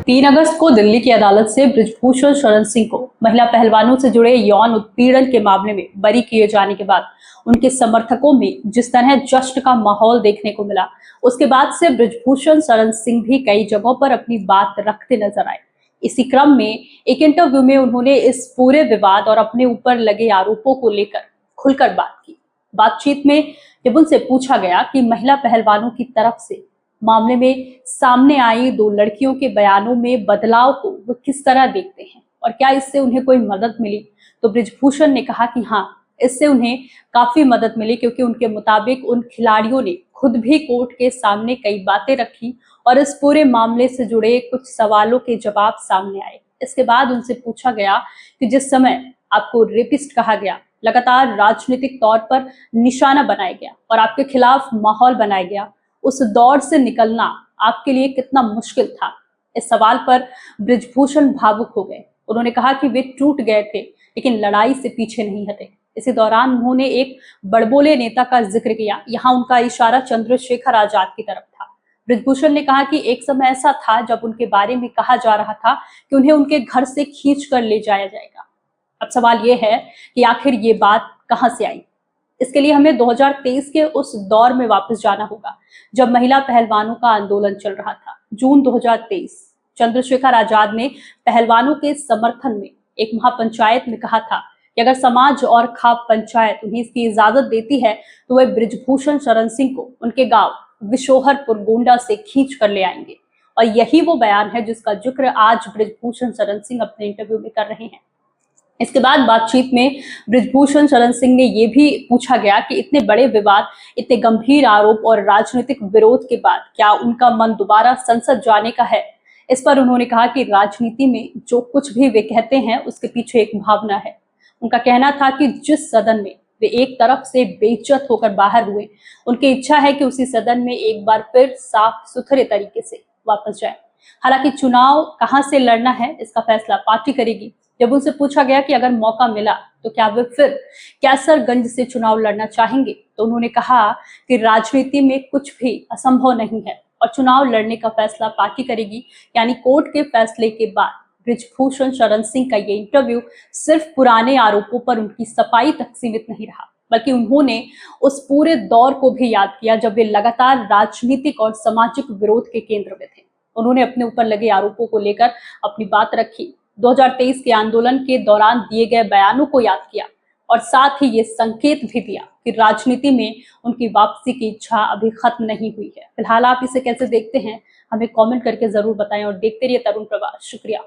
3 अगस्त को दिल्ली की अदालत से बृजभूषण शरण सिंह को महिला पहलवानों से जुड़े यौन उत्पीड़न के मामले में बरी किए जाने के बाद उनके समर्थकों में जिस तरह जश्न का माहौल देखने को मिला, उसके बाद से बृजभूषण शरण सिंह भी कई जगहों पर अपनी बात रखते नजर आए। इसी क्रम में एक इंटरव्यू में उन्होंने इस पूरे विवाद और अपने ऊपर लगे आरोपों को लेकर खुलकर बात की। बातचीत में जब उनसे पूछा गया कि महिला पहलवानों की तरफ से मामले में सामने आई 2 लड़कियों के बयानों में बदलाव को वो किस तरह देखते हैं और क्या इससे उन्हें कोई मदद मिली, तो बृजभूषण ने कहा कि हाँ, इससे उन्हें काफी मदद मिली, क्योंकि उनके मुताबिक उन खिलाड़ियों ने खुद भी कोर्ट के सामने कई बातें रखी और इस पूरे मामले से जुड़े कुछ सवालों के जवाब सामने आए। इसके बाद उनसे पूछा गया कि जिस समय आपको रेपिस्ट कहा गया, लगातार राजनीतिक तौर पर निशाना बनाया गया और आपके खिलाफ माहौल बनाया गया, उस दौर से निकलना आपके लिए कितना मुश्किल था। इस सवाल पर बृजभूषण भावुक हो गए। उन्होंने कहा कि वे टूट गए थे लेकिन लड़ाई से पीछे नहीं हटे। इसी दौरान उन्होंने एक बड़बोले नेता का जिक्र किया। यहाँ उनका इशारा चंद्रशेखर आजाद की तरफ था। बृजभूषण ने कहा कि एक समय ऐसा था जब उनके बारे में कहा जा रहा था कि उन्हें उनके घर से खींच कर ले जाया जाएगा। अब सवाल ये है कि आखिर ये बात कहां से आई। इसके लिए हमें 2023 के उस दौर में वापस जाना होगा जब महिला पहलवानों का आंदोलन चल रहा था। जून 2023, चंद्रशेखर आजाद ने पहलवानों के समर्थन में एक महापंचायत में कहा था कि अगर समाज और खाप पंचायत उन्हें इसकी इजाजत देती है तो वे बृजभूषण शरण सिंह को उनके गांव विशोहरपुर गोंडा से खींच कर ले आएंगे। और यही वो बयान है जिसका जिक्र आज बृजभूषण शरण सिंह अपने इंटरव्यू में कर रहे हैं। इसके बाद बातचीत में बृजभूषण शरण सिंह ने यह भी पूछा गया कि इतने बड़े विवाद, इतने गंभीर आरोप और राजनीतिक विरोध के बाद क्या उनका मन दोबारा संसद जाने का है। इस पर उन्होंने कहा कि राजनीति में जो कुछ भी वे कहते हैं उसके पीछे एक भावना है। उनका कहना था कि जिस सदन में वे एक तरफ से बेइज्जत होकर बाहर हुए, उनकी इच्छा है कि उसी सदन में एक बार फिर साफ सुथरे तरीके से वापस जाए। हालांकि चुनाव कहां से लड़ना है इसका फैसला पार्टी करेगी। जब उनसे पूछा गया कि अगर मौका मिला तो क्या वे फिर कैसरगंज से चुनाव लड़ना चाहेंगे, तो उन्होंने कहा कि राजनीति में कुछ भी असंभव नहीं है और चुनाव लड़ने का फैसला पार्टी करेगी। यानी कोर्ट के फैसले के बाद बृजभूषण शरण सिंह का ये इंटरव्यू सिर्फ पुराने आरोपों पर उनकी सफाई तक सीमित नहीं रहा, बल्कि उन्होंने उस पूरे दौर को भी याद किया जब वे लगातार राजनीतिक और सामाजिक विरोध के केंद्र में थे। उन्होंने अपने ऊपर लगे आरोपों को लेकर अपनी बात रखी, 2023 के आंदोलन के दौरान दिए गए बयानों को याद किया और साथ ही ये संकेत भी दिया कि राजनीति में उनकी वापसी की इच्छा अभी खत्म नहीं हुई है। फिलहाल आप इसे कैसे देखते हैं, हमें कमेंट करके जरूर बताएं और देखते रहिए तरुण प्रवास। शुक्रिया।